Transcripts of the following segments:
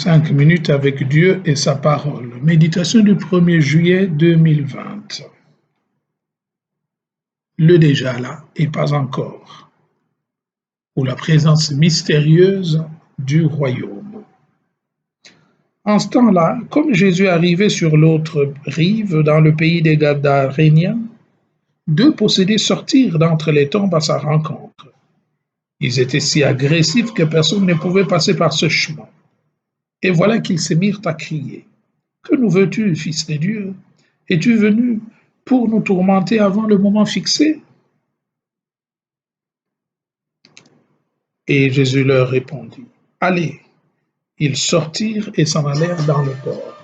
5 minutes avec Dieu et sa parole. Méditation du 1er juillet 2020. Le déjà là et pas encore, ou la présence mystérieuse du royaume. En ce temps-là, comme Jésus arrivait sur l'autre rive, dans le pays des Gadaréniens, 2 possédés sortirent d'entre les tombes à sa rencontre. Ils étaient si agressifs que personne ne pouvait passer par ce chemin. Et voilà qu'ils se mirent à crier. « Que nous veux-tu, Fils de Dieu? Es-tu venu pour nous tourmenter avant le moment fixé ?» Et Jésus leur répondit. « Allez !» Ils sortirent et s'en allèrent dans le port.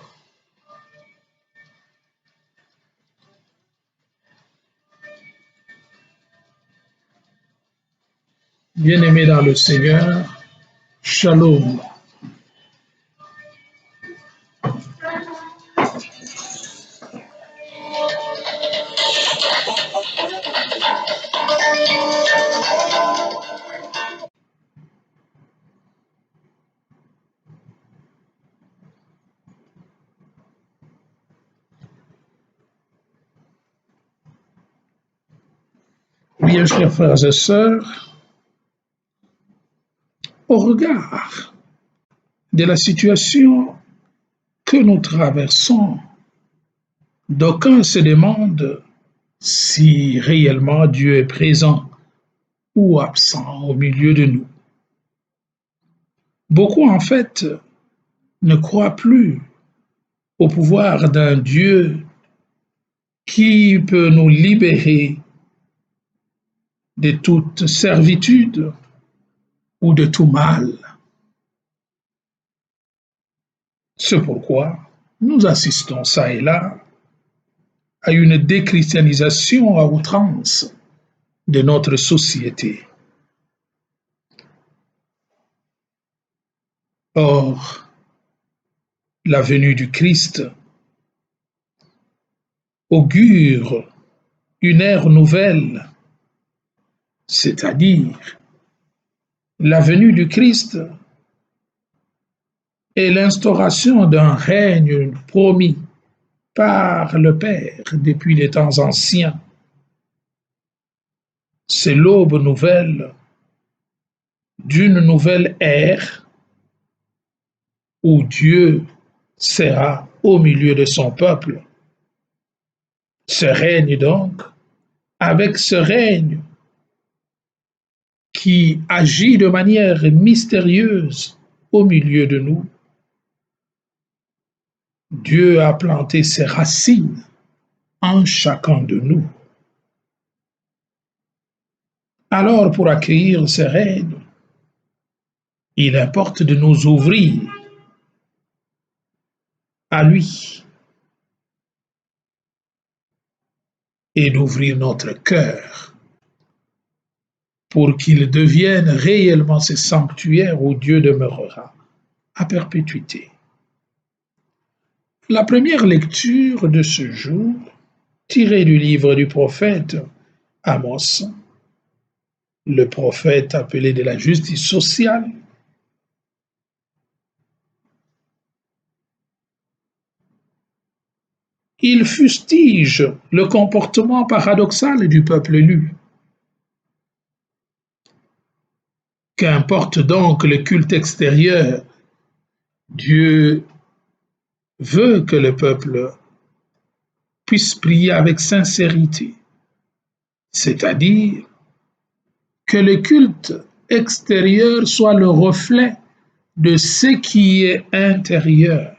Bien-aimés dans le Seigneur, Shalom. Bien, chers frères et sœurs, au regard de la situation que nous traversons, d'aucuns se demandent si réellement Dieu est présent ou absent au milieu de nous. Beaucoup, en fait, ne croient plus au pouvoir d'un Dieu qui peut nous libérer de toute servitude ou de tout mal. C'est pourquoi nous assistons ça et là à une déchristianisation à outrance de notre société. Or, la venue du Christ augure une ère nouvelle, c'est-à-dire la venue du Christ est l'instauration d'un règne promis par le Père depuis les temps anciens. C'est l'aube nouvelle d'une nouvelle ère où Dieu sera au milieu de son peuple. Ce règne donc, avec ce règne qui agit de manière mystérieuse au milieu de nous, Dieu a planté ses racines en chacun de nous. Alors, pour accueillir ce règne, il importe de nous ouvrir à lui et d'ouvrir notre cœur pour qu'il devienne réellement ce sanctuaire où Dieu demeurera à perpétuité. La première lecture de ce jour, tirée du livre du prophète Amos, le prophète appelé de la justice sociale, il fustige le comportement paradoxal du peuple élu. Qu'importe donc le culte extérieur, Dieu veut que le peuple puisse prier avec sincérité, c'est-à-dire que le culte extérieur soit le reflet de ce qui est intérieur.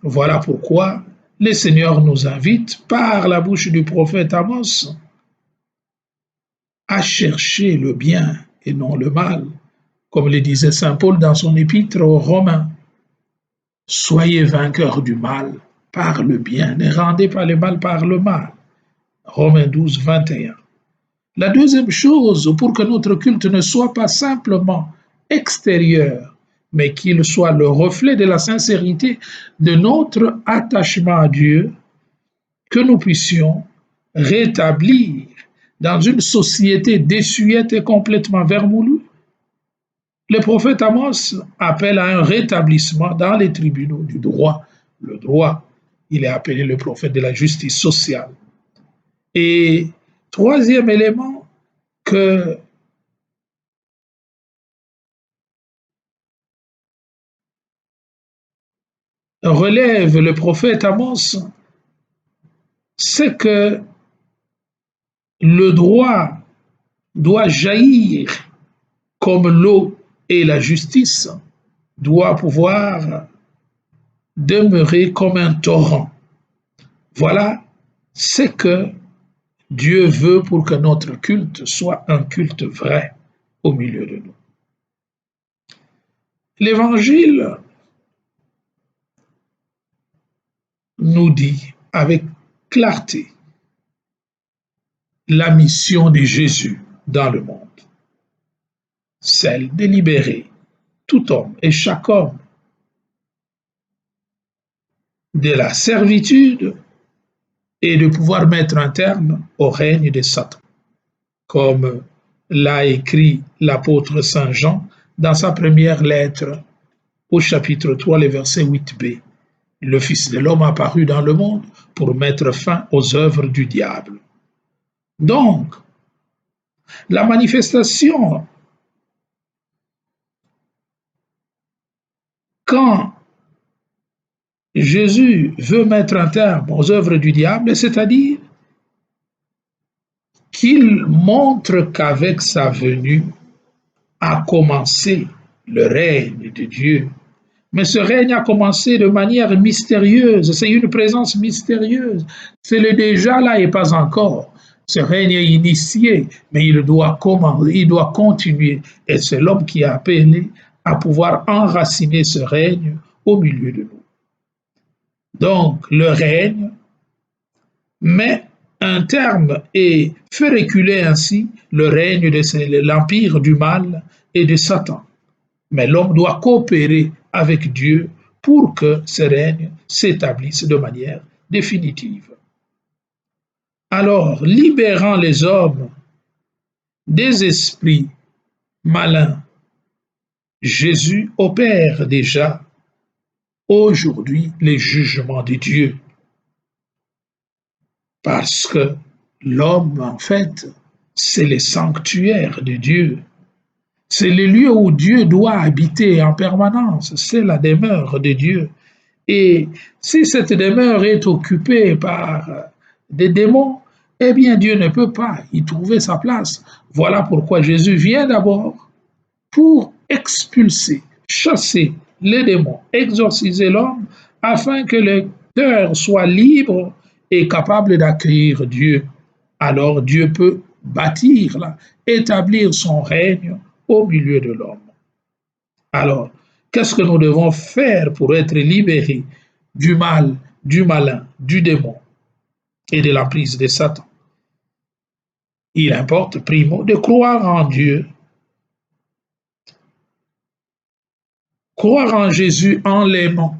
Voilà pourquoi le Seigneur nous invite, par la bouche du prophète Amos, à chercher le bien et non le mal, comme le disait saint Paul dans son épître aux Romains. Soyez vainqueurs du mal par le bien, ne rendez pas le mal par le mal. Romains 12, 21. La deuxième chose, pour que notre culte ne soit pas simplement extérieur, mais qu'il soit le reflet de la sincérité de notre attachement à Dieu, que nous puissions rétablir dans une société désuète et complètement vermoulue Le prophète Amos appelle à un rétablissement dans les tribunaux du droit. Le droit, il est appelé le prophète de la justice sociale. Et troisième élément que relève le prophète Amos, c'est que le droit doit jaillir comme l'eau et la justice doit pouvoir demeurer comme un torrent. Voilà ce que Dieu veut pour que notre culte soit un culte vrai au milieu de nous. L'Évangile nous dit avec clarté la mission de Jésus dans le monde, celle de libérer tout homme et chaque homme de la servitude et de pouvoir mettre un terme au règne de Satan, comme l'a écrit l'apôtre Saint Jean dans sa première lettre au chapitre 3, le verset 8b. Le Fils de l'homme apparut dans le monde pour mettre fin aux œuvres du diable. Donc, la manifestation, quand Jésus veut mettre un terme aux œuvres du diable, c'est-à-dire qu'il montre qu'avec sa venue a commencé le règne de Dieu. Mais ce règne a commencé de manière mystérieuse, c'est une présence mystérieuse, c'est le déjà là et pas encore. Ce règne est initié, mais il doit continuer, et c'est l'homme qui est appelé à pouvoir enraciner ce règne au milieu de nous. Donc, le règne met un terme et fait reculer ainsi le règne de l'empire du mal et de Satan. Mais l'homme doit coopérer avec Dieu pour que ce règne s'établisse de manière définitive. Alors, libérant les hommes des esprits malins, Jésus opère déjà aujourd'hui les jugements de Dieu. Parce que l'homme, en fait, c'est le sanctuaire de Dieu. C'est le lieu où Dieu doit habiter en permanence. C'est la demeure de Dieu. Et si cette demeure est occupée par des démons, eh bien Dieu ne peut pas y trouver sa place. Voilà pourquoi Jésus vient d'abord pour expulser, chasser les démons, exorciser l'homme, afin que le cœur soit libre et capable d'accueillir Dieu. Alors Dieu peut bâtir, là, établir son règne au milieu de l'homme. Alors, qu'est-ce que nous devons faire pour être libérés du mal, du malin, du démon et de l'emprise de Satan? Il importe, primo, de croire en Dieu, croire en Jésus en l'aimant.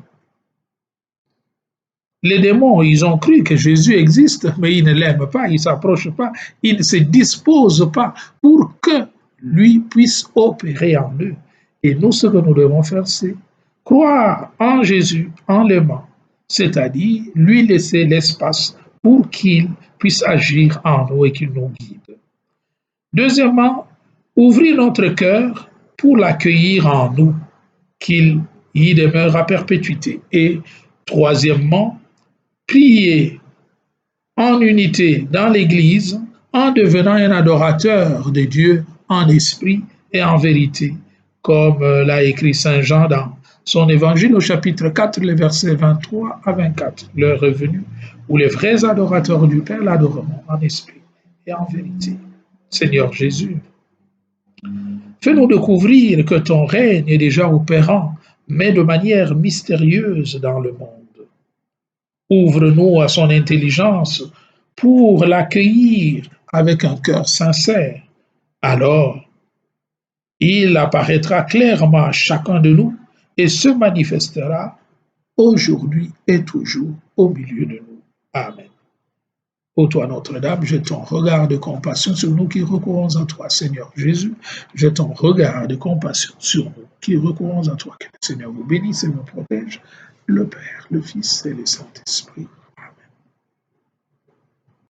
Les démons, ils ont cru que Jésus existe, mais ils ne l'aiment pas, ils ne s'approchent pas, ils ne se disposent pas pour que lui puisse opérer en eux. Et nous, ce que nous devons faire, c'est croire en Jésus en l'aimant, c'est-à-dire lui laisser l'espace pour qu'il puisse agir en nous et qu'il nous guide. Deuxièmement, ouvrir notre cœur pour l'accueillir en nous, qu'il y demeure à perpétuité. Et troisièmement, prier en unité dans l'Église en devenant un adorateur de Dieu en esprit et en vérité, comme l'a écrit Saint Jean dans son évangile au chapitre 4, les versets 23 à 24. L'heure est venue où les vrais adorateurs du Père l'adoreront en esprit et en vérité. Seigneur Jésus, fais-nous découvrir que ton règne est déjà opérant, mais de manière mystérieuse dans le monde. Ouvre-nous à son intelligence pour l'accueillir avec un cœur sincère. Alors, il apparaîtra clairement à chacun de nous et se manifestera aujourd'hui et toujours au milieu de nous. Amen. Ô toi Notre-Dame, jette ton regard de compassion sur nous qui recourons à toi, Seigneur Jésus. Jette ton regard de compassion sur nous qui recourons à toi. Que le Seigneur vous bénisse et vous protège, le Père, le Fils et le Saint-Esprit.